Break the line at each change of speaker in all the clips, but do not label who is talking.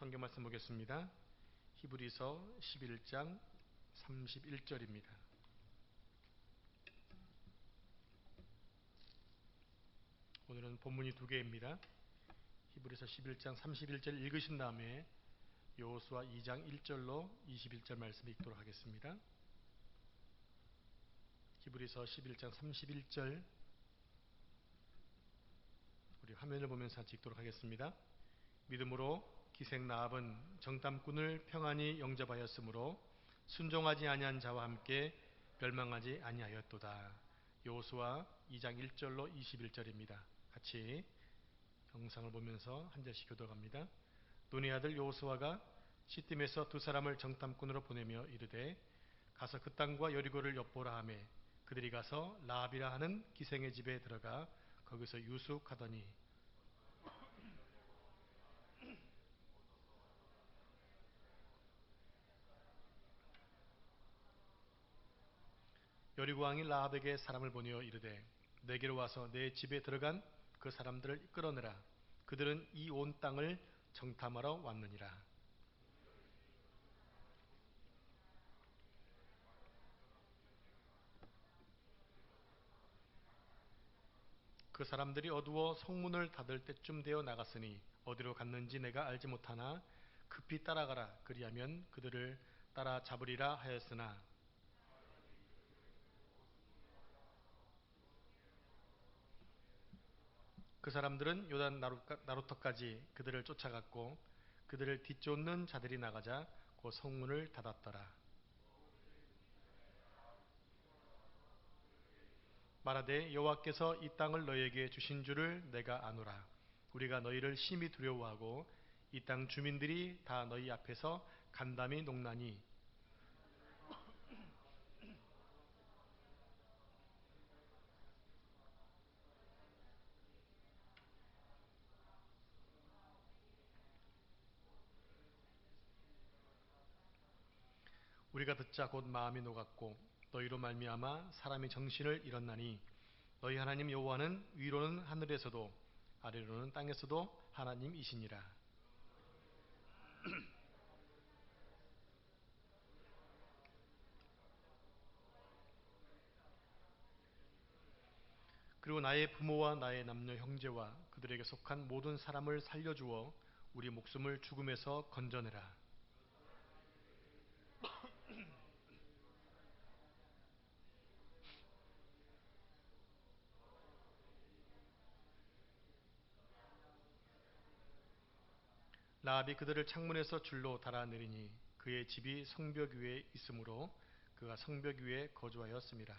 성경 말씀 보겠습니다. 히브리서 11장 31절입니다. 오늘은 본문이 두 개입니다. 히브리서 11장 31절 읽으신 다음에 여호수아 2장 1절로 21절 말씀 읽도록 하겠습니다. 히브리서 11장 31절 우리 화면을 보면서 같이 읽도록 하겠습니다. 믿음으로 기생 라합은 정탐꾼을 평안히 영접하였으므로 순종하지 아니한 자와 함께 멸망하지 아니하였도다. 여호수아 2장 1절로 21절입니다. 같이 영상을 보면서 한 절씩 교독합니다. 눈의 아들 여호수아가 시딤에서 두 사람을 정탐꾼으로 보내며 이르되 가서 그 땅과 여리고를 엿보라 하매 그들이 가서 라합이라 하는 기생의 집에 들어가 거기서 유숙하더니 여리고 왕이 라합에게 사람을 보내어 이르되 내게로 와서 내 집에 들어간 그 사람들을 끌어내라. 그들은 이 온 땅을 정탐하러 왔느니라. 그 사람들이 어두워 성문을 닫을 때쯤 되어 나갔으니 어디로 갔는지 내가 알지 못하나 급히 따라가라. 그리하면 그들을 따라 잡으리라 하였으나 그 사람들은 요단 나루터까지 그들을 쫓아갔고 그들을 뒤쫓는 자들이 나가자 그 성문을 닫았더라. 말하되 여호와께서 이 땅을 너희에게 주신 줄을 내가 아노라. 우리가 너희를 심히 두려워하고 이 땅 주민들이 다 너희 앞에서 간담이 녹나니 우리가 듣자 곧 마음이 녹았고 너희로 말미암아 사람이 정신을 잃었나니 너희 하나님 여호와는 위로는 하늘에서도 아래로는 땅에서도 하나님이시니라. 그리고 나의 부모와 나의 남녀 형제와 그들에게 속한 모든 사람을 살려주어 우리 목숨을 죽음에서 건져내라. 라합이 그들을 창문에서 줄로 달아내리니 그의 집이 성벽 위에 있으므로 그가 성벽 위에 거주하였습니다.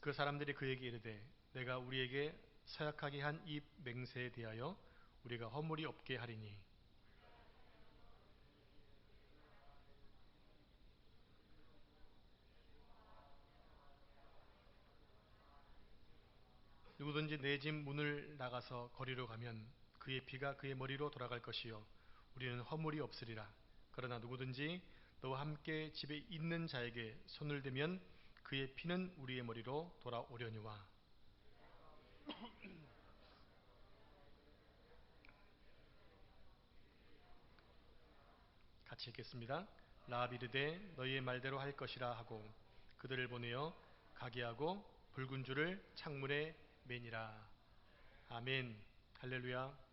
그 사람들이 그에게 이르되 내가 우리에게 서약하게 한 이 맹세에 대하여 우리가 허물이 없게 하리니 누구든지 내 집 문을 나가서 거리로 가면 그의 피가 그의 머리로 돌아갈 것이요 우리는 허물이 없으리라. 그러나 누구든지 너와 함께 집에 있는 자에게 손을 대면 그의 피는 우리의 머리로 돌아오려니와. 같이 읽겠습니다. 라합이 이르되 너희의 말대로 할 것이라 하고 그들을 보내어 가게 하고 붉은 줄을 창문에 매니라. 아멘. 할렐루야.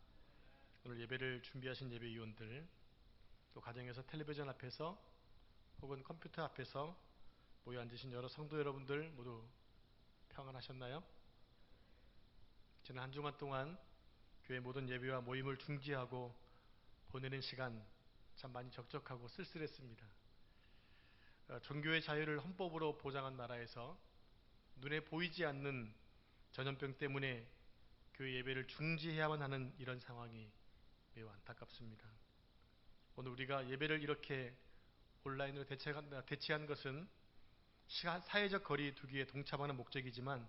오늘 예배를 준비하신 예배위원들, 또 가정에서 텔레비전 앞에서 혹은 컴퓨터 앞에서 모여 앉으신 여러 성도 여러분들 모두 평안하셨나요? 지난 한 주간 동안 교회 모든 예배와 모임을 중지하고 보내는 시간 참 많이 적적하고 쓸쓸했습니다. 종교의 자유를 헌법으로 보장한 나라에서 눈에 보이지 않는 전염병 때문에 교회 예배를 중지해야만 하는 이런 상황이 매우 안타깝습니다. 오늘 우리가 예배를 이렇게 온라인으로 대체한 것은 사회적 거리 두기에 동참하는 목적이지만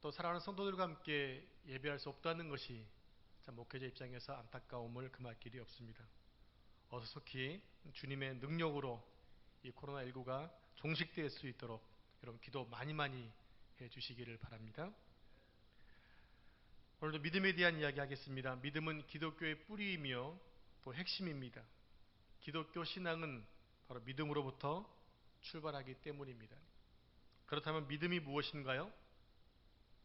또 사랑하는 성도들과 함께 예배할 수 없다는 것이 참 목회자 입장에서 안타까움을 금할 길이 없습니다. 어서 속히 주님의 능력으로 이 코로나19가 종식될 수 있도록 여러분 기도 많이 많이 해주시기를 바랍니다. 오늘도 믿음에 대한 이야기 하겠습니다. 믿음은 기독교의 뿌리이며 또 핵심입니다. 기독교 신앙은 바로 믿음으로부터 출발하기 때문입니다. 그렇다면 믿음이 무엇인가요?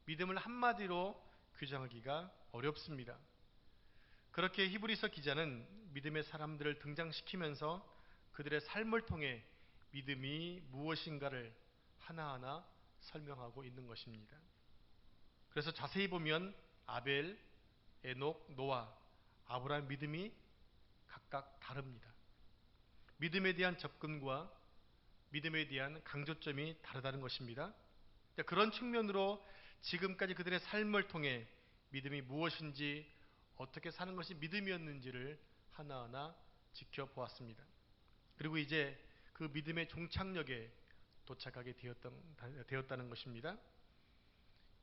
믿음을 한마디로 규정하기가 어렵습니다. 그렇게 히브리서 기자는 믿음의 사람들을 등장시키면서 그들의 삶을 통해 믿음이 무엇인가를 하나하나 설명하고 있는 것입니다. 그래서 자세히 보면 아벨, 에녹, 노아, 아브라함 믿음이 각각 다릅니다. 믿음에 대한 접근과 믿음에 대한 강조점이 다르다는 것입니다. 그런 측면으로 지금까지 그들의 삶을 통해 믿음이 무엇인지 어떻게 사는 것이 믿음이었는지를 하나하나 지켜보았습니다. 그리고 이제 그 믿음의 종착역에 도착하게 되었다는 것입니다.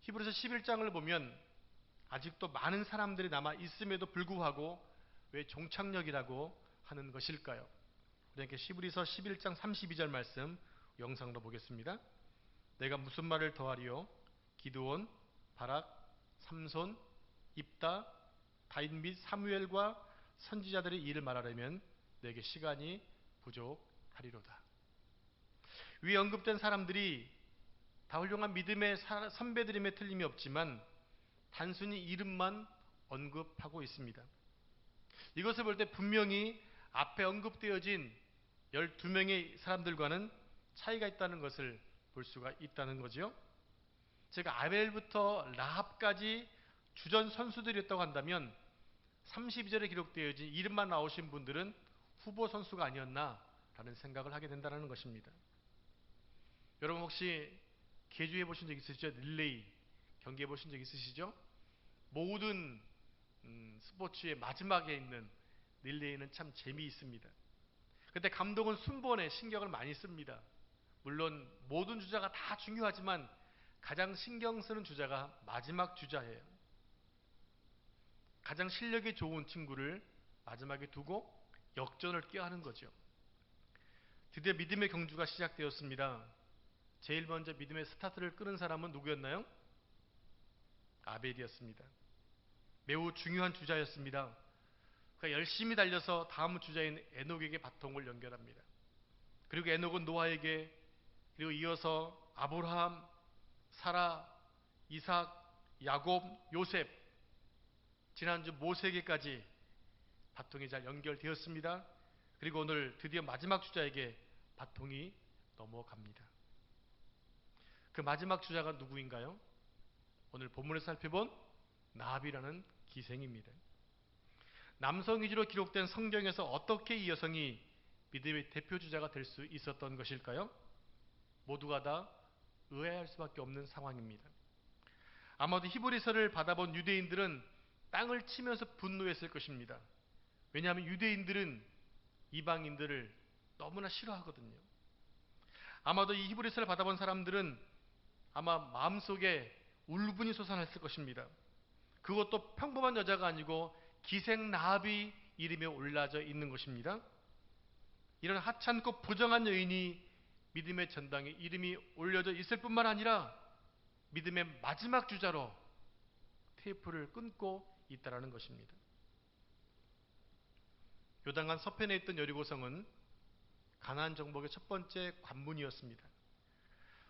히브리서 11장을 보면 아직도 많은 사람들이 남아 있음에도 불구하고 왜 종착역이라고 하는 것일까요? 그러니까 히브리서 11장 32절 말씀 영상으로 보겠습니다. 내가 무슨 말을 더하리요? 기드온, 바락, 삼손, 입다, 다윗 및 사무엘과 선지자들의 일을 말하려면 내게 시간이 부족하리로다. 위에 언급된 사람들이 다 훌륭한 믿음의 선배들임에 틀림이 없지만 단순히 이름만 언급하고 있습니다. 이것을 볼 때 분명히 앞에 언급되어진 12명의 사람들과는 차이가 있다는 것을 볼 수가 있다는 거죠. 제가 아벨부터 라합까지 주전 선수들이었다고 한다면 32절에 기록되어진 이름만 나오신 분들은 후보 선수가 아니었나라는 생각을 하게 된다는 것입니다. 여러분 혹시 개주해 보신 적 있으시죠? 릴레이 경기해 보신 적 있으시죠? 모든 스포츠의 마지막에 있는 릴레이는 참 재미있습니다. 그때 감독은 순번에 신경을 많이 씁니다. 물론 모든 주자가 다 중요하지만 가장 신경 쓰는 주자가 마지막 주자예요. 가장 실력이 좋은 친구를 마지막에 두고 역전을 꾀하는 거죠. 드디어 믿음의 경주가 시작되었습니다. 제일 먼저 믿음의 스타트를 끄는 사람은 누구였나요? 아벨이었습니다. 매우 중요한 주자였습니다. 그가 열심히 달려서 다음 주자인 에녹에게 바통을 연결합니다. 그리고 에녹은 노아에게, 그리고 이어서 아브라함, 사라, 이삭, 야곱, 요셉, 지난주 모세에게까지 바통이 잘 연결되었습니다. 그리고 오늘 드디어 마지막 주자에게 바통이 넘어갑니다. 그 마지막 주자가 누구인가요? 오늘 본문에서 살펴본 나합이라는 기생입니다. 남성 위주로 기록된 성경에서 어떻게 이 여성이 믿음의 대표 주자가 될 수 있었던 것일까요? 모두가 다 의아할 수밖에 없는 상황입니다. 아마도 히브리서를 받아본 유대인들은 땅을 치면서 분노했을 것입니다. 왜냐하면 유대인들은 이방인들을 너무나 싫어하거든요. 아마도 이 히브리서를 받아본 사람들은 아마 마음속에 울분이 솟아났을 것입니다. 그것도 평범한 여자가 아니고 기생 라합이 이름에 올라져 있는 것입니다. 이런 하찮고 부정한 여인이 믿음의 전당에 이름이 올려져 있을 뿐만 아니라 믿음의 마지막 주자로 테이프를 끊고 있다는 것입니다. 요단강 서편에 있던 여리고성은 가나안 정복의 첫 번째 관문이었습니다.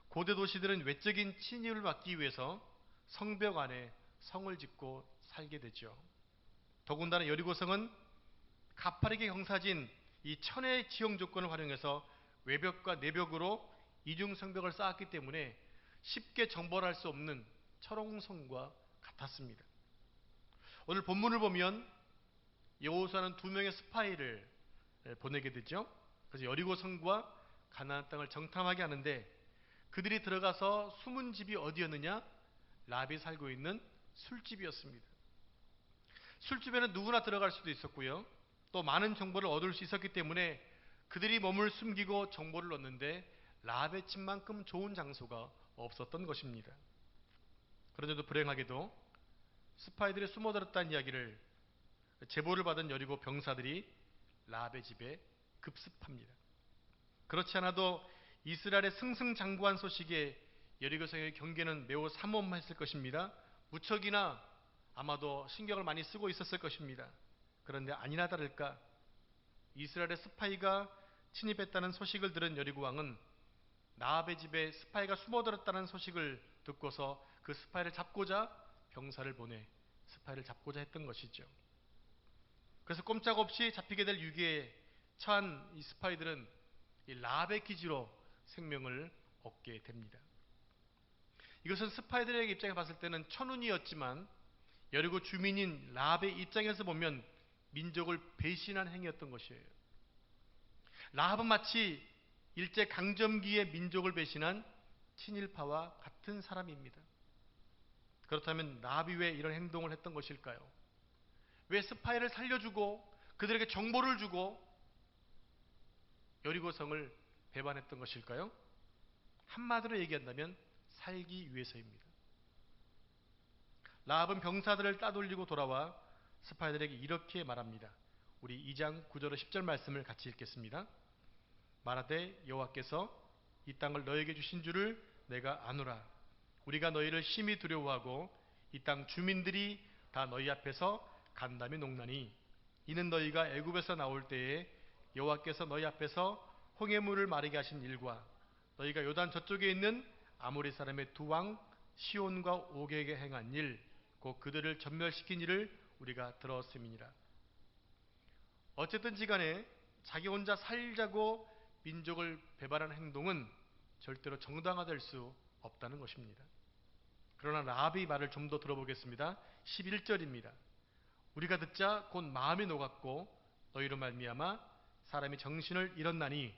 고대 도시들은 외적인 침입을 막기 위해서 성벽 안에 성을 짓고 살게 되죠. 더군다나 여리고성은 가파르게 경사진 이 천의 지형 조건을 활용해서 외벽과 내벽으로 이중 성벽을 쌓았기 때문에 쉽게 정벌할 수 없는 철옹성과 같았습니다. 오늘 본문을 보면 여호수아는 2명의 스파이를 보내게 되죠. 그래서 여리고성과 가나안 땅을 정탐하게 하는데 그들이 들어가서 숨은 집이 어디였느냐? 라합이 살고 있는 술집이었습니다. 술집에는 누구나 들어갈 수도 있었고요. 또 많은 정보를 얻을 수 있었기 때문에 그들이 몸을 숨기고 정보를 얻는데 라합의 집만큼 좋은 장소가 없었던 것입니다. 그런데도 불행하게도 스파이들이 숨어들었다는 이야기를 제보를 받은 여리고 병사들이 라합의 집에 급습합니다. 그렇지 않아도 이스라엘의 승승장구한 소식에 여리고성의 경계는 매우 삼엄했을 것입니다. 무척이나 아마도 신경을 많이 쓰고 있었을 것입니다. 그런데 아니나 다를까 이스라엘의 스파이가 침입했다는 소식을 들은 여리고 왕은 라합의 집에 스파이가 숨어들었다는 소식을 듣고서 그 스파이를 잡고자 병사를 보내 스파이를 잡고자 했던 것이죠. 그래서 꼼짝없이 잡히게 될 위기에 처한 이 스파이들은 이 라합의 기지로 생명을 얻게 됩니다. 이것은 스파이들의 입장에 봤을 때는 천운이었지만 여리고 주민인 라합의 입장에서 보면 민족을 배신한 행위였던 것이에요. 라합은 마치 일제 강점기의 민족을 배신한 친일파와 같은 사람입니다. 그렇다면 라합이 왜 이런 행동을 했던 것일까요? 왜 스파이를 살려주고 그들에게 정보를 주고 여리고성을 배반했던 것일까요? 한마디로 얘기한다면 살기 위해서입니다. 라합은 병사들을 따돌리고 돌아와 스파이들에게 이렇게 말합니다. 우리 2장 9절로 10절 말씀을 같이 읽겠습니다. 말하되 여호와께서 이 땅을 너에게 주신 줄을 내가 아노라. 우리가 너희를 심히 두려워하고 이 땅 주민들이 다 너희 앞에서 간담이 녹나니 이는 너희가 애굽에서 나올 때에 여호와께서 너희 앞에서 홍해물을 마르게 하신 일과 너희가 요단 저쪽에 있는 아모리 사람의 두 왕 시온과 옥에게 행한 일, 곧 그들을 전멸시킨 일을 우리가 들었음이니라. 어쨌든지 간에 자기 혼자 살자고 민족을 배반하는 행동은 절대로 정당화될 수 없다는 것입니다. 그러나 라합의 말을 좀 더 들어보겠습니다. 11절입니다. 우리가 듣자 곧 마음이 녹았고 너희로 말미암아 사람이 정신을 잃었나니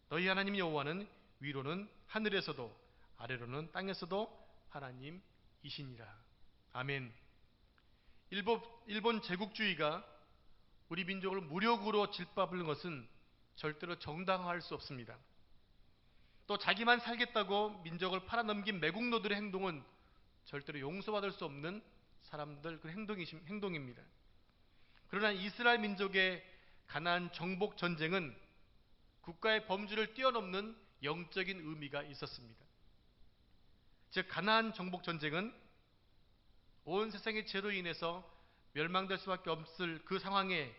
너희 하나님 여호와는 위로는 하늘에서도 아래로는 땅에서도 하나님이시니라. 아멘. 일본 제국주의가 우리 민족을 무력으로 짓밟는 것은 절대로 정당화할 수 없습니다. 또 자기만 살겠다고 민족을 팔아넘긴 매국노들의 행동은 절대로 용서받을 수 없는 사람들 그 행동입니다. 그러나 이스라엘 민족의 가나안 정복 전쟁은 국가의 범주를 뛰어넘는 영적인 의미가 있었습니다. 즉 가나안 정복 전쟁은 온 세상의 죄로 인해서 멸망될 수밖에 없을 그 상황에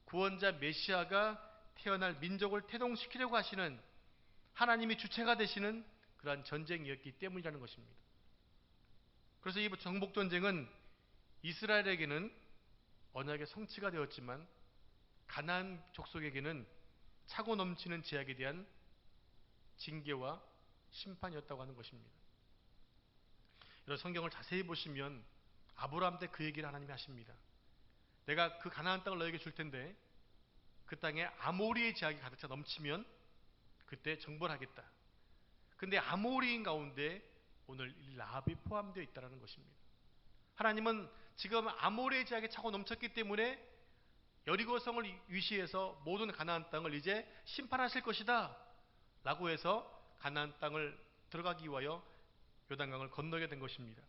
구원자 메시아가 태어날 민족을 태동시키려고 하시는 하나님이 주체가 되시는 그러한 전쟁이었기 때문이라는 것입니다. 그래서 이 정복 전쟁은 이스라엘에게는 언약의 성취가 되었지만 가나안 족속에게는 차고 넘치는 죄악에 대한 징계와 심판이었다고 하는 것입니다. 이런 성경을 자세히 보시면 아브라함 때 그 얘기를 하나님이 하십니다. 내가 그 가나안 땅을 너에게 줄 텐데 그 땅에 아모리의 죄악이 가득 차 넘치면 그때 정벌 하겠다. 근데 아모리인 가운데 오늘 라합이 포함되어 있다는 것입니다. 하나님은 지금 아모리의 죄악이 차고 넘쳤기 때문에 여리고성을 위시해서 모든 가나안 땅을 이제 심판하실 것이다 라고 해서 가나안 땅을 들어가기 위하여 요단강을 건너게 된 것입니다.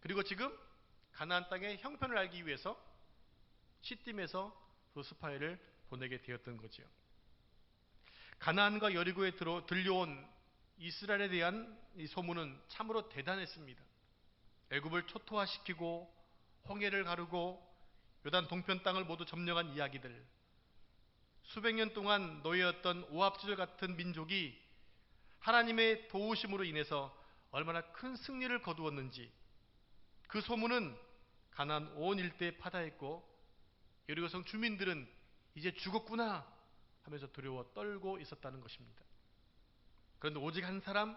그리고 지금 가나안 땅의 형편을 알기 위해서 시딤에서 그 스파이를 보내게 되었던 거죠. 가나안과 여리고에 들려온 이스라엘에 대한 이 소문은 참으로 대단했습니다. 애굽을 초토화시키고 홍해를 가르고 요단 동편 땅을 모두 점령한 이야기들, 수백 년 동안 노예였던 오합지졸 같은 민족이 하나님의 도우심으로 인해서 얼마나 큰 승리를 거두었는지 그 소문은 가나안 온 일대에 파다했고 여리고성 주민들은 이제 죽었구나 하면서 두려워 떨고 있었다는 것입니다. 그런데 오직 한 사람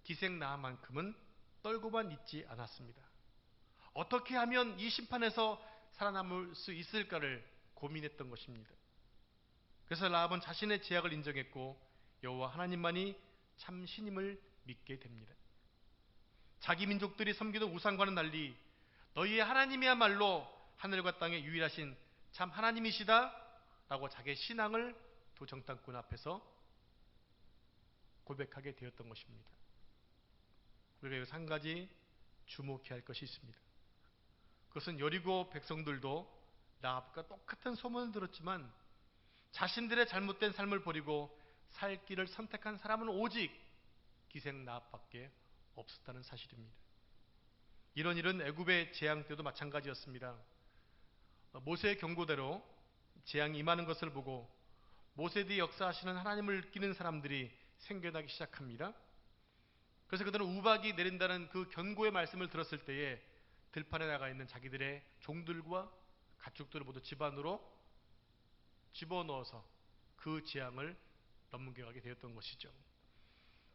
기생 나만큼은 떨고만 있지 않았습니다. 어떻게 하면 이 심판에서 살아남을 수 있을까를 고민했던 것입니다. 그래서 라합은 자신의 죄악을 인정했고 여호와 하나님만이 참 신임을 믿게 됩니다. 자기 민족들이 섬기던 우상과는 달리 너희의 하나님이야말로 하늘과 땅의 유일하신 참 하나님이시다 라고 자기의 신앙을 두 정탐꾼 앞에서 고백하게 되었던 것입니다. 우리가 여기서 한 가지 주목해야 할 것이 있습니다. 그것은 여리고 백성들도 라합과 똑같은 소문을 들었지만 자신들의 잘못된 삶을 버리고 살 길을 선택한 사람은 오직 기생 라합밖에 없었다는 사실입니다. 이런 일은 애굽의 재앙 때도 마찬가지였습니다. 모세의 경고대로 재앙이 임하는 것을 보고 모세 뒤에 역사하시는 하나님을 끼는 사람들이 생겨나기 시작합니다. 그래서 그들은 우박이 내린다는 그 경고의 말씀을 들었을 때에 들판에 나가 있는 자기들의 종들과 가축들을 모두 집 안으로 집어넣어서 그 재앙을 넘겨가게 되었던 것이죠.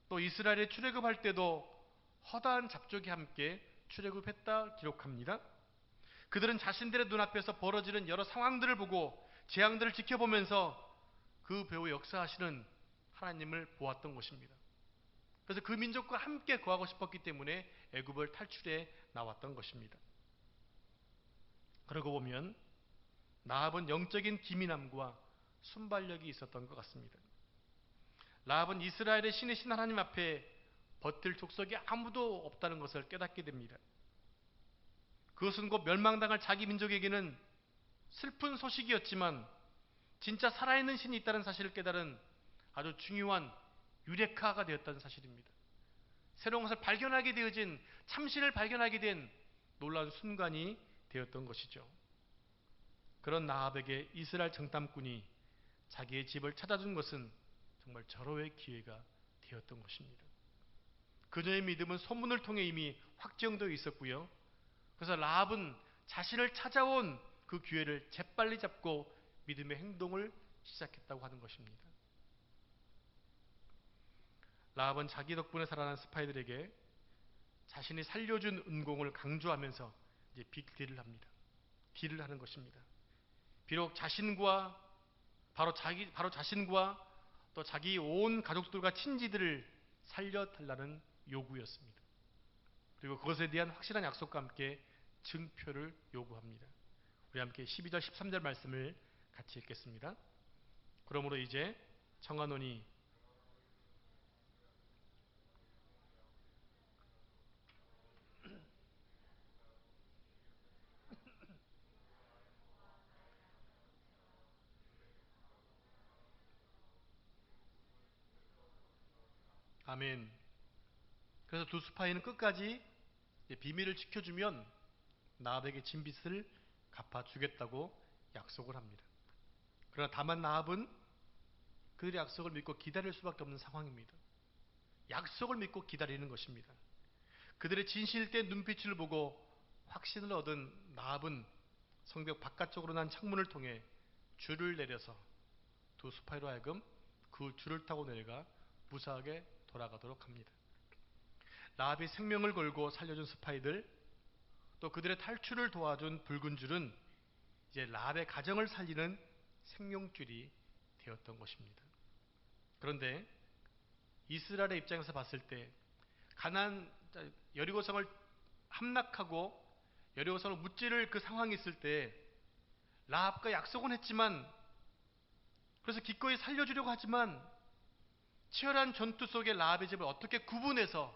또 이스라엘이 출애굽할 때도 허다한 잡족이 함께 출애굽했다 기록합니다. 그들은 자신들의 눈앞에서 벌어지는 여러 상황들을 보고 재앙들을 지켜보면서 그 배후 역사하시는 하나님을 보았던 것입니다. 그래서 그 민족과 함께 거하고 싶었기 때문에 애굽을 탈출해 나왔던 것입니다. 그러고 보면 라합은 영적인 기민함과 순발력이 있었던 것 같습니다. 라합은 이스라엘의 신이신 하나님 앞에 버틸 족속이 아무도 없다는 것을 깨닫게 됩니다. 그것은 곧 멸망당할 자기 민족에게는 슬픈 소식이었지만 진짜 살아있는 신이 있다는 사실을 깨달은 아주 중요한 유레카가 되었다는 사실입니다. 새로운 것을 발견하게 되어진 참신을 발견하게 된 놀라운 순간이 되었던 것이죠. 그런 라합에게 이스라엘 정탐꾼이 자기의 집을 찾아준 것은 정말 절호의 기회가 되었던 것입니다. 그녀의 믿음은 소문을 통해 이미 확정되어 있었고요. 그래서 라합은 자신을 찾아온 그 기회를 재빨리 잡고 믿음의 행동을 시작했다고 하는 것입니다. 라합은 자기 덕분에 살아난 스파이들에게 자신이 살려준 은공을 강조하면서 이제 빅딜을 합니다. 딜을 하는 것입니다. 비록 자신과 바로 자신과 또 자기 온 가족들과 친지들을 살려달라는 요구였습니다. 그리고 그것에 대한 확실한 약속과 함께 증표를 요구합니다. 우리 함께 12절 13절 말씀을 같이 읽겠습니다. 그러므로 이제 청하노니 아멘. 그래서 두 스파이는 끝까지 비밀을 지켜주면 라합에게 진 빚을 갚아주겠다고 약속을 합니다. 그러나 다만 라합은 그들의 약속을 믿고 기다릴 수밖에 없는 상황입니다. 약속을 믿고 기다리는 것입니다. 그들의 진실된 눈빛을 보고 확신을 얻은 라합은 성벽 바깥쪽으로 난 창문을 통해 줄을 내려서 두 스파이로 하여금 그 줄을 타고 내려가 무사하게 돌아가도록 합니다. 라합이 생명을 걸고 살려준 스파이들, 또 그들의 탈출을 도와준 붉은 줄은 이제 라합의 가정을 살리는 생명줄이 되었던 것입니다. 그런데 이스라엘의 입장에서 봤을 때 가나안 여리고성을 함락하고 여리고성을 무찌를 그 상황이 있을 때 라합과 약속은 했지만, 그래서 기꺼이 살려주려고 하지만 치열한 전투 속에 라합의 집을 어떻게 구분해서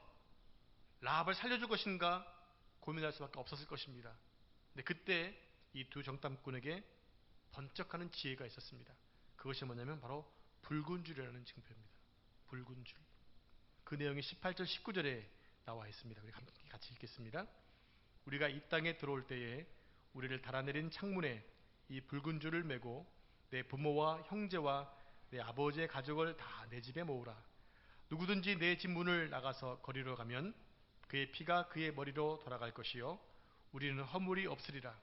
라합을 살려줄 것인가 고민할 수밖에 없었을 것입니다. 근데 그때 이 두 정탐꾼에게 번쩍하는 지혜가 있었습니다. 그것이 뭐냐면 바로 붉은 줄이라는 증표입니다. 붉은 줄. 그 내용이 18절 19절에 나와 있습니다. 우리 같이 읽겠습니다. 우리가 이 땅에 들어올 때에 우리를 달아내린 창문에 이 붉은 줄을 메고 내 부모와 형제와 내 아버지의 가족을 다 내 집에 모으라. 누구든지 내 집 문을 나가서 거리로 가면 그의 피가 그의 머리로 돌아갈 것이요 우리는 허물이 없으리라.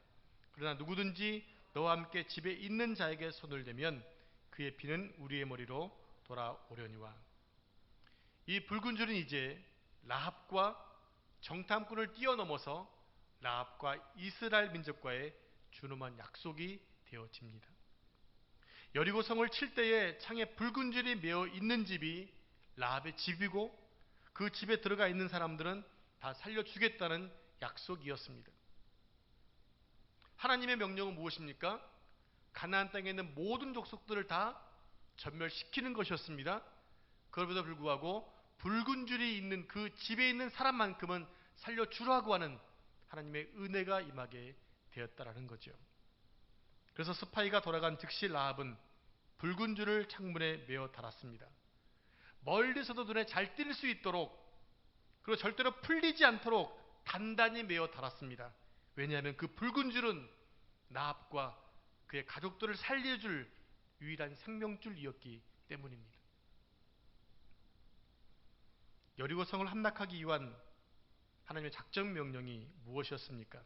그러나 누구든지 너와 함께 집에 있는 자에게 손을 대면 그의 피는 우리의 머리로 돌아오려니와. 이 붉은 줄은 이제 라합과 정탐꾼을 뛰어넘어서 라합과 이스라엘 민족과의 준엄한 약속이 되어집니다. 여리고성을 칠 때에 창에 붉은 줄이 메어 있는 집이 라합의 집이고 그 집에 들어가 있는 사람들은 다 살려주겠다는 약속이었습니다. 하나님의 명령은 무엇입니까? 가나안 땅에 있는 모든 족속들을 다 전멸시키는 것이었습니다. 그럼에도 불구하고 붉은 줄이 있는 그 집에 있는 사람만큼은 살려주라고 하는 하나님의 은혜가 임하게 되었다라는 거죠. 그래서 스파이가 돌아간 즉시 라합은 붉은 줄을 창문에 메어 달았습니다. 멀리서도 눈에 잘 띌 수 있도록, 그리고 절대로 풀리지 않도록 단단히 메어 달았습니다. 왜냐하면 그 붉은 줄은 나합과 그의 가족들을 살려줄 유일한 생명줄이었기 때문입니다. 여리고성을 함락하기 위한 하나님의 작전 명령이 무엇이었습니까?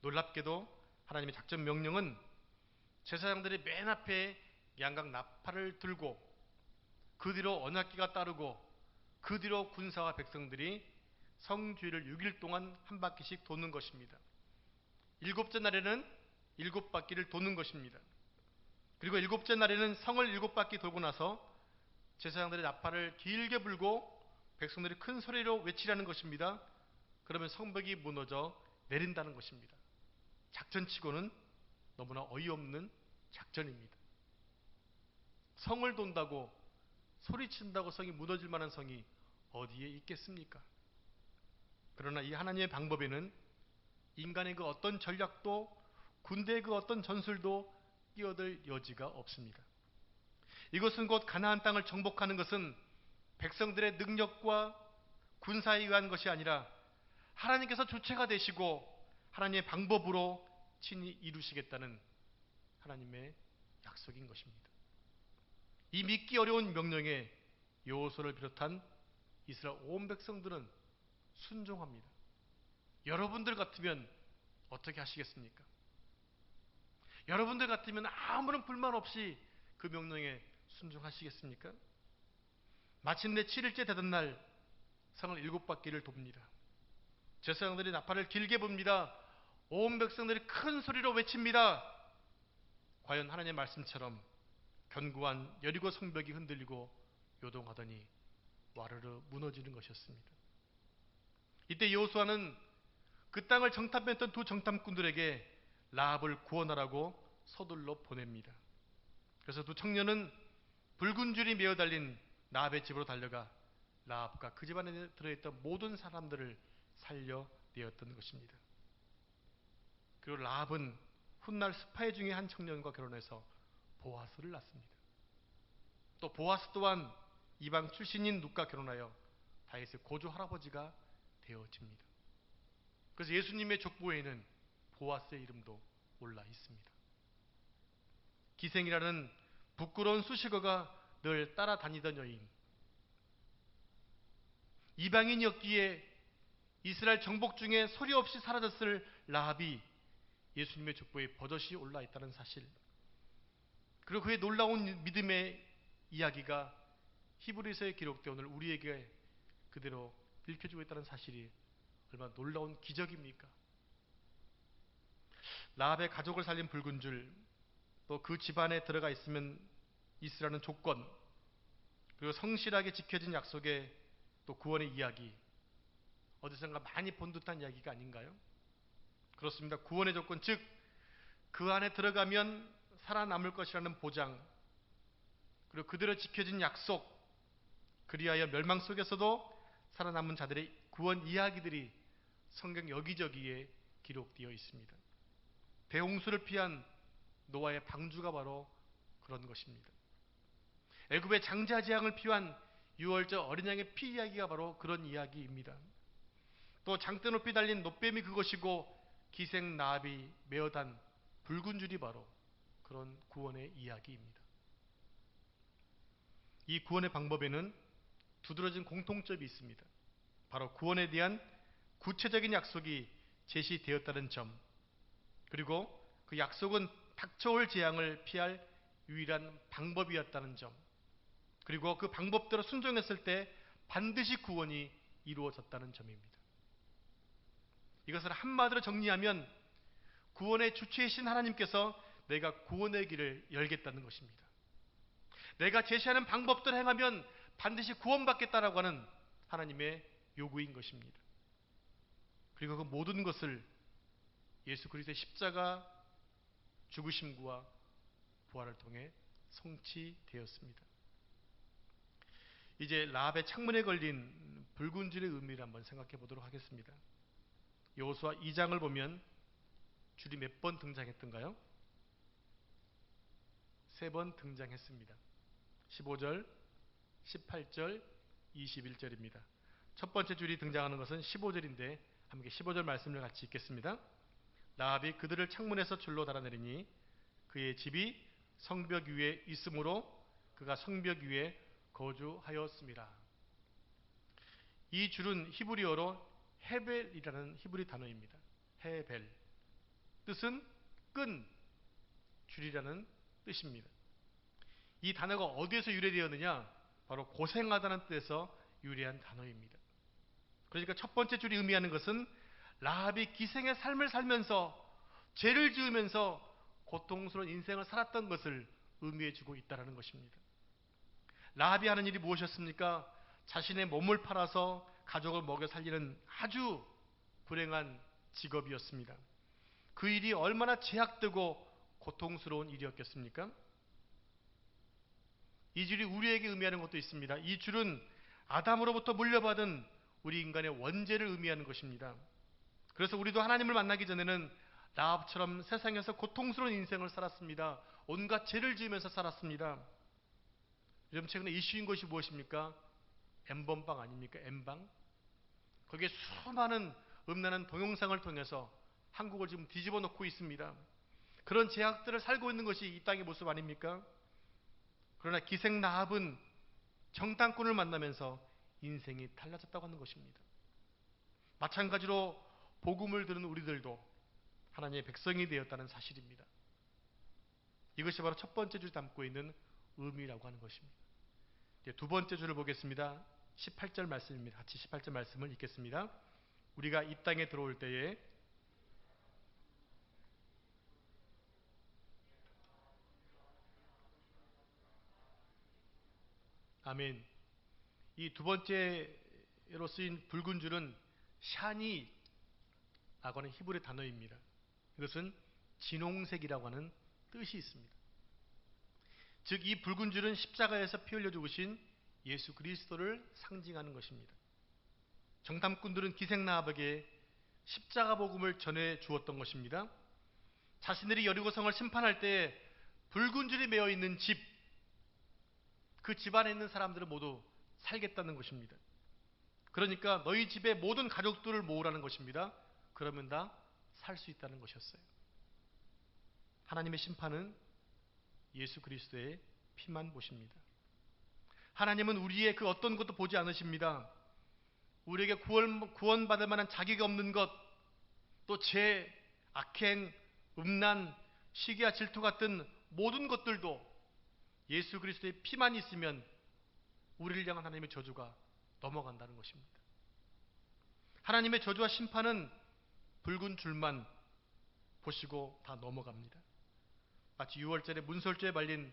놀랍게도 하나님의 작전 명령은 제사장들이 맨 앞에 양각 나팔을 들고, 그 뒤로 언약궤가 따르고, 그 뒤로 군사와 백성들이 성주위를 6일 동안 한 바퀴씩 도는 것입니다. 일곱째 날에는 7바퀴를 도는 것입니다. 그리고 7째 날에는 성을 7바퀴 돌고 나서 제사장들이 나팔을 길게 불고 백성들이 큰 소리로 외치라는 것입니다. 그러면 성벽이 무너져 내린다는 것입니다. 작전치고는 너무나 어이없는 작전입니다. 성을 돈다고, 소리친다고 성이 무너질 만한 성이 어디에 있겠습니까? 그러나 이 하나님의 방법에는 인간의 그 어떤 전략도, 군대의 그 어떤 전술도 끼어들 여지가 없습니다. 이것은 곧 가나안 땅을 정복하는 것은 백성들의 능력과 군사에 의한 것이 아니라 하나님께서 주체가 되시고 하나님의 방법으로 친히 이루시겠다는 하나님의 약속인 것입니다. 이 믿기 어려운 명령에 여호수아를 비롯한 이스라엘 온 백성들은 순종합니다. 여러분들 같으면 어떻게 하시겠습니까? 여러분들 같으면 아무런 불만 없이 그 명령에 순종하시겠습니까? 마침내 7일째 되던 날 성을 7바퀴를 돕니다. 제사장들이 나팔을 길게 붑니다. 온 백성들이 큰 소리로 외칩니다. 과연 하나님의 말씀처럼 견고한 여리고 성벽이 흔들리고 요동하더니 와르르 무너지는 것이었습니다. 이때 여호수아는 그 땅을 정탐했던 두 정탐꾼들에게 라합을 구원하라고 서둘러 보냅니다. 그래서 두 청년은 붉은 줄이 메어 달린 라합의 집으로 달려가 라합과 그 집안에 들어있던 모든 사람들을 살려내었던 것입니다. 그리고 라합은 훗날 스파이 중에 한 청년과 결혼해서 보아스를 낳습니다. 또 보아스 또한 이방 출신인 룻과 결혼하여 다윗의 고조 할아버지가 되어집니다. 그래서 예수님의 족보에는 보아스의 이름도 올라 있습니다. 기생이라는 부끄러운 수식어가 늘 따라다니던 여인, 이방인이었기에 이스라엘 정복 중에 소리 없이 사라졌을 라합이 예수님의 족보에 버젓이 올라 있다는 사실, 그리고 그의 놀라운 믿음의 이야기가 히브리서에 기록되어 오늘 우리에게 그대로 읽혀주고 있다는 사실이 얼마나 놀라운 기적입니까? 라합의 가족을 살린 붉은 줄, 또 그 집안에 들어가 있으면 있으라는 조건, 그리고 성실하게 지켜진 약속의 또 구원의 이야기, 어디선가 많이 본 듯한 이야기가 아닌가요? 그렇습니다. 구원의 조건, 즉 그 안에 들어가면 살아남을 것이라는 보장, 그리고 그대로 지켜진 약속, 그리하여 멸망 속에서도 살아남은 자들의 구원 이야기들이 성경 여기저기에 기록되어 있습니다. 대홍수를 피한 노아의 방주가 바로 그런 것입니다. 애굽의 장자 재앙을 피한 6월절 어린 양의 피 이야기가 바로 그런 이야기입니다. 또 장대 높이 달린 놋뱀이 그것이고 기생 라합이 메어단 붉은 줄이 바로 그런 구원의 이야기입니다. 이 구원의 방법에는 두드러진 공통점이 있습니다. 바로 구원에 대한 구체적인 약속이 제시되었다는 점, 그리고 그 약속은 닥쳐올 재앙을 피할 유일한 방법이었다는 점, 그리고 그 방법대로 순종했을 때 반드시 구원이 이루어졌다는 점입니다. 이것을 한마디로 정리하면 구원의 주체이신 하나님께서 내가 구원의 길을 열겠다는 것입니다. 내가 제시하는 방법대로 행하면 반드시 구원받겠다라고 하는 하나님의 요구인 것입니다. 그리고 그 모든 것을 예수 그리스도의 십자가 죽으심과 부활을 통해 성취되었습니다. 이제 라합의 창문에 걸린 붉은 줄의 의미를 한번 생각해 보도록 하겠습니다. 여호수아 2장을 보면 줄이 몇 번 등장했던가요? 세 번 등장했습니다. 15절, 18절, 21절입니다. 첫 번째 줄이 등장하는 것은 15절인데 함께 15절 말씀을 같이 읽겠습니다. 라합이 그들을 창문에서 줄로 달아내리니 그의 집이 성벽 위에 있으므로 그가 성벽 위에 거주하였습니다. 이 줄은 히브리어로 헤벨이라는 히브리 단어입니다. 헤벨. 뜻은 끈, 줄이라는 뜻입니다. 이 단어가 어디에서 유래되었느냐? 바로 고생하다는 뜻에서 유래한 단어입니다. 그러니까 첫 번째 줄이 의미하는 것은 라합이 기생의 삶을 살면서 죄를 지으면서 고통스러운 인생을 살았던 것을 의미해주고 있다는 것입니다. 라합이 하는 일이 무엇이었습니까? 자신의 몸을 팔아서 가족을 먹여 살리는 아주 불행한 직업이었습니다. 그 일이 얼마나 제약되고 고통스러운 일이었겠습니까? 이 줄이 우리에게 의미하는 것도 있습니다. 이 줄은 아담으로부터 물려받은 우리 인간의 원죄를 의미하는 것입니다. 그래서 우리도 하나님을 만나기 전에는 라합처럼 세상에서 고통스러운 인생을 살았습니다. 온갖 죄를 지으면서 살았습니다. 요즘 최근에 이슈인 것이 무엇입니까? N번방 아닙니까? N방? 거기에 수많은 음란한 동영상을 통해서 한국을 지금 뒤집어 놓고 있습니다. 그런 제약들을 살고 있는 것이 이 땅의 모습 아닙니까? 그러나 기생 라합은 정탐꾼을 만나면서 인생이 달라졌다고 하는 것입니다. 마찬가지로 복음을 들은 우리들도 하나님의 백성이 되었다는 사실입니다. 이것이 바로 첫 번째 줄이 담고 있는 의미라고 하는 것입니다. 이제 두 번째 줄을 보겠습니다. 18절 말씀입니다. 같이 18절 말씀을 읽겠습니다. 우리가 이 땅에 들어올 때에 아멘. 이 두 번째로 쓰인 붉은 줄은 샤니라고 하는 히브리 단어입니다. 이것은 진홍색이라고 하는 뜻이 있습니다. 즉 이 붉은 줄은 십자가에서 피 흘려 죽으신 예수 그리스도를 상징하는 것입니다. 정탐꾼들은 기생라합에게 십자가 복음을 전해 주었던 것입니다. 자신들이 여리고성을 심판할 때 붉은 줄이 매어 있는 집, 그 집안에 있는 사람들은 모두 살겠다는 것입니다. 그러니까 너희 집의 모든 가족들을 모으라는 것입니다. 그러면 다 살 수 있다는 것이었어요. 하나님의 심판은 예수 그리스도의 피만 보십니다. 하나님은 우리의 그 어떤 것도 보지 않으십니다. 우리에게 구원받을 만한 자격이 없는 것, 또 죄, 악행, 음란, 시기와 질투 같은 모든 것들도 예수 그리스도의 피만 있으면 우리를 향한 하나님의 저주가 넘어간다는 것입니다. 하나님의 저주와 심판은 붉은 줄만 보시고 다 넘어갑니다. 마치 6월절에 문설주에 말린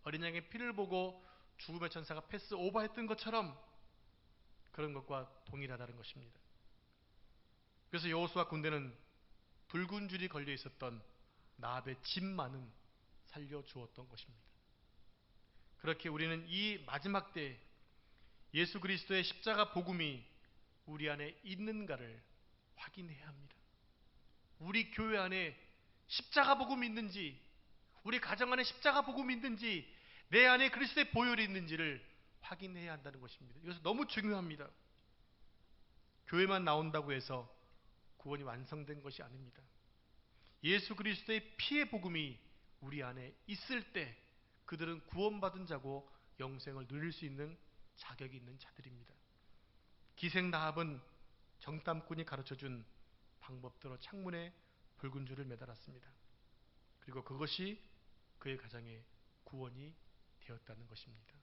어린 양의 피를 보고 죽음의 천사가 패스 오버했던 것처럼 그런 것과 동일하다는 것입니다. 그래서 여호수아 군대는 붉은 줄이 걸려 있었던 라합의 집만은 살려주었던 것입니다. 그렇게 우리는 이 마지막 때에 예수 그리스도의 십자가 복음이 우리 안에 있는가를 확인해야 합니다. 우리 교회 안에 십자가 복음이 있는지, 우리 가정 안에 십자가 복음이 있는지, 내 안에 그리스도의 보혈이 있는지를 확인해야 한다는 것입니다. 이것은 너무 중요합니다. 교회만 나온다고 해서 구원이 완성된 것이 아닙니다. 예수 그리스도의 피의 복음이 우리 안에 있을 때 그들은 구원받은 자고 영생을 누릴 수 있는 자격이 있는 자들입니다. 기생 라합은 정탐꾼이 가르쳐준 방법대로 창문에 붉은 줄을 매달았습니다. 그리고 그것이 그의 가정의 구원이 되었다는 것입니다.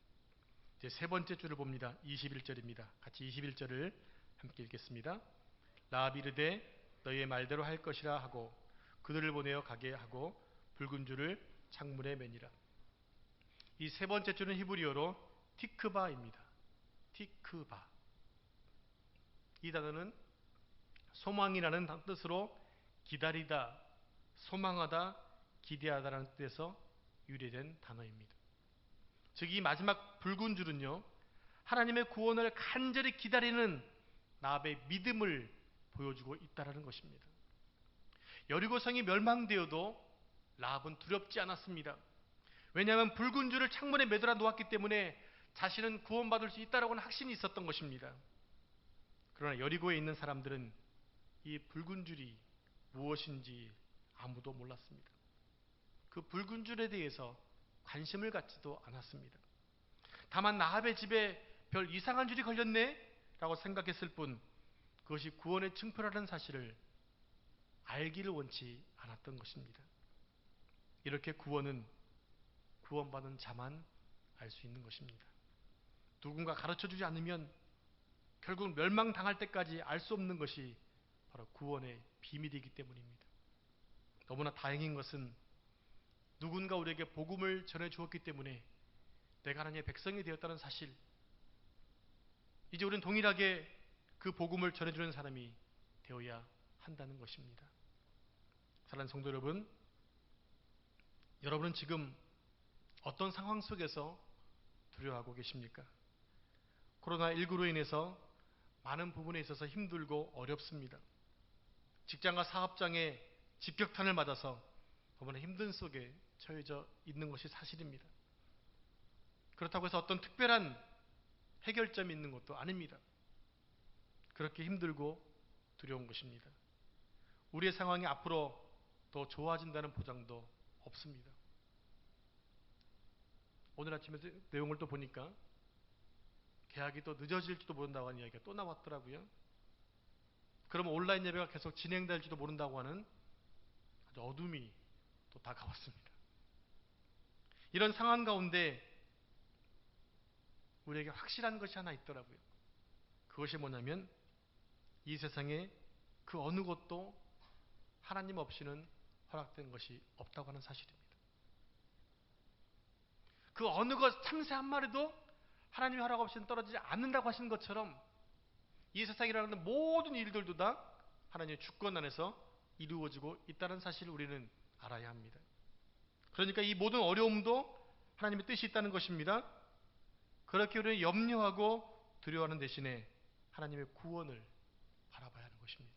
이제 세 번째 줄을 봅니다. 21절입니다. 같이 21절을 함께 읽겠습니다. 라합이 이르되 너희의 말대로 할 것이라 하고 그들을 보내어 가게 하고 붉은 줄을 창문에 매니라. 이 세 번째 줄은 히브리어로 티크바입니다. 티크바. 이 단어는 소망이라는 뜻으로 기다리다, 소망하다, 기대하다라는 뜻에서 유래된 단어입니다. 즉 이 마지막 붉은 줄은요, 하나님의 구원을 간절히 기다리는 라합의 믿음을 보여주고 있다는 것입니다. 여리고성이 멸망되어도 라합은 두렵지 않았습니다. 왜냐하면 붉은 줄을 창문에 매달아 놓았기 때문에 자신은 구원받을 수 있다라고는 확신이 있었던 것입니다. 그러나 여리고에 있는 사람들은 이 붉은 줄이 무엇인지 아무도 몰랐습니다. 그 붉은 줄에 대해서 관심을 갖지도 않았습니다. 다만 라합의 집에 별 이상한 줄이 걸렸네 라고 생각했을 뿐 그것이 구원의 증표라는 사실을 알기를 원치 않았던 것입니다. 이렇게 구원은 구원받은 자만 알 수 있는 것입니다. 누군가 가르쳐주지 않으면 결국 멸망당할 때까지 알 수 없는 것이 바로 구원의 비밀이기 때문입니다. 너무나 다행인 것은 누군가 우리에게 복음을 전해주었기 때문에 내가 하나님의 백성이 되었다는 사실, 이제 우리는 동일하게 그 복음을 전해주는 사람이 되어야 한다는 것입니다. 사랑하는 성도 여러분, 여러분은 지금 어떤 상황 속에서 두려워하고 계십니까? 코로나19로 인해서 많은 부분에 있어서 힘들고 어렵습니다. 직장과 사업장에 직격탄을 맞아서 너무나 힘든 속에 처해져 있는 것이 사실입니다. 그렇다고 해서 어떤 특별한 해결점이 있는 것도 아닙니다. 그렇게 힘들고 두려운 것입니다. 우리의 상황이 앞으로 더 좋아진다는 보장도 없습니다. 오늘 아침에 내용을 또 보니까 개학이 또 늦어질지도 모른다고 하는 이야기가 또 나왔더라고요. 그러면 온라인 예배가 계속 진행될지도 모른다고 하는 아주 어둠이 또 다가왔습니다. 이런 상황 가운데 우리에게 확실한 것이 하나 있더라고요. 그것이 뭐냐면 이 세상에 그 어느 것도 하나님 없이는 허락된 것이 없다고 하는 사실입니다. 그 어느 것 참새 한 마리도 하나님의 허락 없이는 떨어지지 않는다고 하신 것처럼 이 세상에 일어나는 모든 일들도 다 하나님의 주권 안에서 이루어지고 있다는 사실을 우리는 알아야 합니다. 그러니까 이 모든 어려움도 하나님의 뜻이 있다는 것입니다. 그렇게 우리는 염려하고 두려워하는 대신에 하나님의 구원을 바라봐야 하는 것입니다.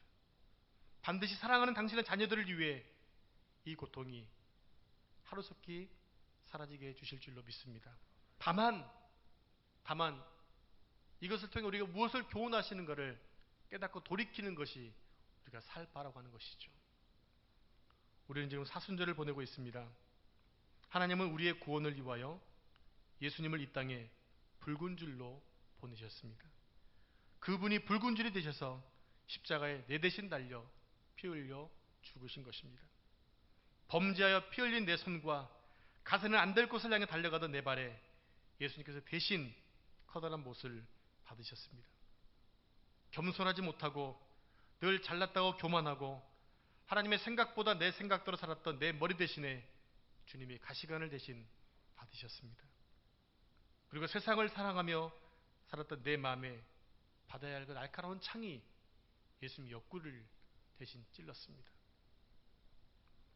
반드시 사랑하는 당신의 자녀들을 위해 이 고통이 하루속히 사라지게 해주실 줄로 믿습니다. 다만 이것을 통해 우리가 무엇을 교훈하시는가를 깨닫고 돌이키는 것이 우리가 살 바라고 하는 것이죠. 우리는 지금 사순절을 보내고 있습니다. 하나님은 우리의 구원을 위하여 예수님을 이 땅에 붉은 줄로 보내셨습니다. 그분이 붉은 줄이 되셔서 십자가에 내 대신 달려 피 흘려 죽으신 것입니다. 범죄하여 피 흘린 내 손과 가서는 안 될 곳을 향해 달려가던 내 발에 예수님께서 대신 커다란 못을 받으셨습니다. 겸손하지 못하고 늘 잘났다고 교만하고 하나님의 생각보다 내 생각대로 살았던 내 머리 대신에 주님이 가시관을 대신 받으셨습니다. 그리고 세상을 사랑하며 살았던 내 마음에 받아야 할 그 날카로운 창이 예수님 옆구리를 대신 찔렀습니다.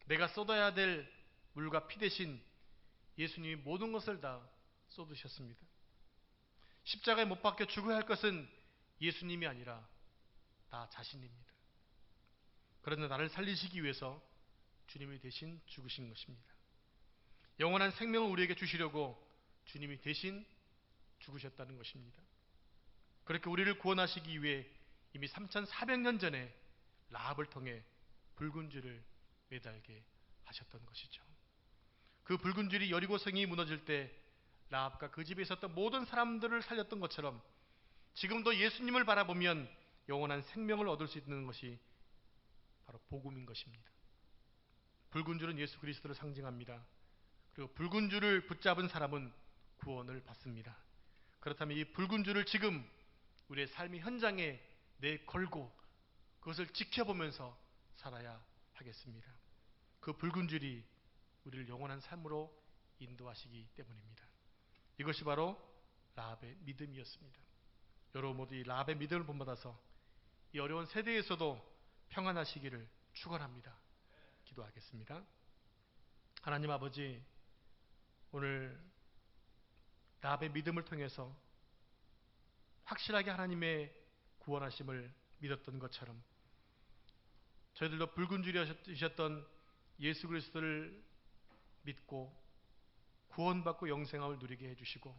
내가 쏟아야 될 물과 피 대신 예수님이 모든 것을 다 쏟으셨습니다. 십자가에 못 박혀 죽어야 할 것은 예수님이 아니라 나 자신입니다. 그러나 나를 살리시기 위해서 주님이 대신 죽으신 것입니다. 영원한 생명을 우리에게 주시려고 주님이 대신 죽으셨다는 것입니다. 그렇게 우리를 구원하시기 위해 이미 3400년 전에 라합을 통해 붉은 줄을 매달게 하셨던 것이죠. 그 붉은 줄이 여리고성이 무너질 때 라합과 그 집에 있었던 모든 사람들을 살렸던 것처럼 지금도 예수님을 바라보면 영원한 생명을 얻을 수 있는 것이 바로 복음인 것입니다. 붉은 줄은 예수 그리스도를 상징합니다. 그리고 붉은 줄을 붙잡은 사람은 구원을 받습니다. 그렇다면 이 붉은 줄을 지금 우리의 삶의 현장에 내걸고 그것을 지켜보면서 살아야 하겠습니다. 그 붉은 줄이 우리를 영원한 삶으로 인도하시기 때문입니다. 이것이 바로 라합의 믿음이었습니다. 여러분 모두 이 라합의 믿음을 본받아서 이 어려운 세대에서도 평안하시기를 축원합니다. 기도하겠습니다. 하나님 아버지, 오늘 라합의 믿음을 통해서 확실하게 하나님의 구원하심을 믿었던 것처럼 저희들도 붉은 줄이 되셨던 예수 그리스도를 믿고 구원받고 영생함을 누리게 해주시고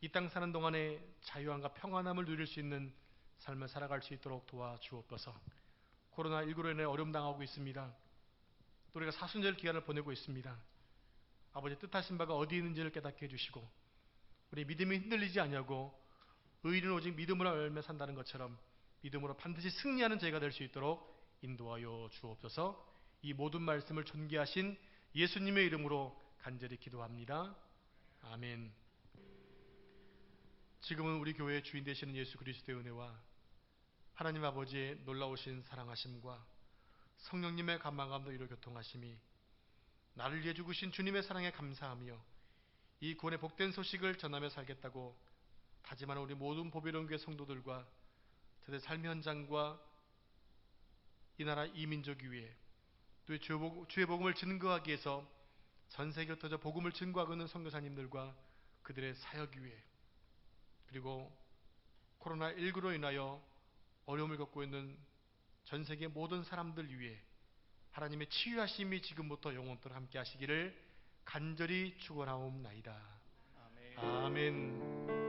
이 땅 사는 동안에 자유함과 평안함을 누릴 수 있는 삶을 살아갈 수 있도록 도와주옵소서. 코로나19로 인해 어려움 당하고 있습니다. 또 우리가 사순절 기간을 보내고 있습니다. 아버지 뜻하신 바가 어디 있는지를 깨닫게 해주시고 우리 믿음이 흔들리지 아니하고 의인은 오직 믿음으로 열매 산다는 것처럼 믿음으로 반드시 승리하는 저희가 될 수 있도록 인도하여 주옵소서. 이 모든 말씀을 존귀하신 예수님의 이름으로 간절히 기도합니다. 아멘. 지금은 우리 교회의 주인 되시는 예수 그리스도의 은혜와 하나님 아버지의 놀라우신 사랑하심과 성령님의 감화감도 이루 교통하심이 나를 위해 죽으신 주님의 사랑에 감사하며 이 구원의 복된 소식을 전하며 살겠다고 다짐하는 우리 모든 보배로운 교회 성도들과 저দের 삶의 현장과 이 나라 이 민족 위에 또 주의 복음을 증거하기 위해서 전 세계에 흩어져 복음을 증거하고 있는 선교사님들과 그들의 사역 위에 그리고 코로나19로 인하여 어려움을 겪고 있는 전 세계 모든 사람들 위해 하나님의 치유하심이 지금부터 영원토록 함께 하시기를 간절히 축원하옵나이다. 아멘.